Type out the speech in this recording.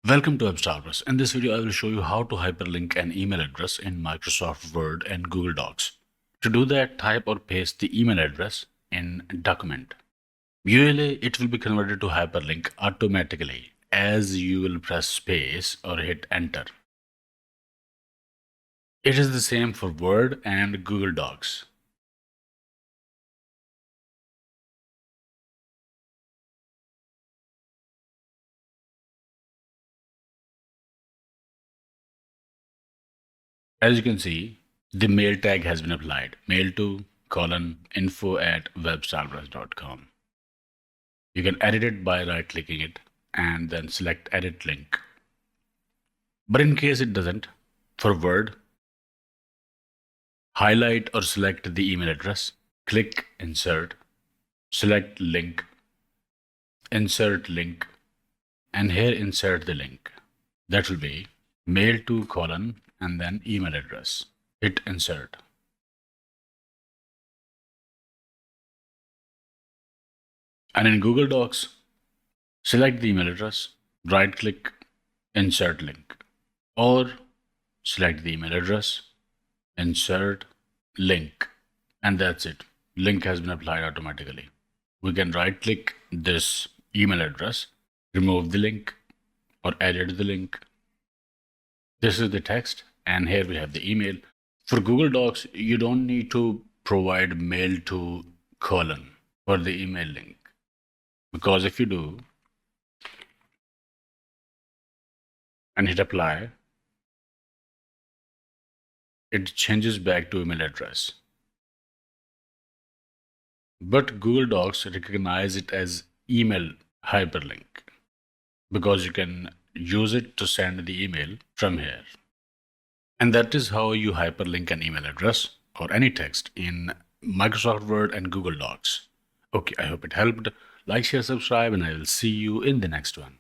Welcome to WebStarters. In this video, I will show you how to hyperlink an email address in Microsoft Word and Google Docs. To do that, type or paste the email address in document. Usually, it will be converted to hyperlink automatically as you will press space or hit enter. It is the same for Word and Google Docs. As you can see, the mail tag has been applied. Mail to info@webservers.com. You can edit it by right-clicking it and then select edit link. But in case it doesn't, for Word, highlight or select the email address, click insert, select link, insert link, and here insert the link. That will be mail to and then email address. Hit insert. And in Google Docs, select the email address, right click, insert link, or select the email address, insert link, and that's it. Link has been applied automatically. We can right click this email address, remove the link, or edit the link. This is the text, and here we have the email. For Google Docs, you don't need to provide mail to for the email link, because if you do and hit apply, it changes back to email address. But Google Docs recognize it as email hyperlink because you can use it to send the email from here. And that is how you hyperlink an email address or any text in Microsoft Word and Google Docs. Okay, I hope it helped. Like, share, subscribe, and I will see you in the next one.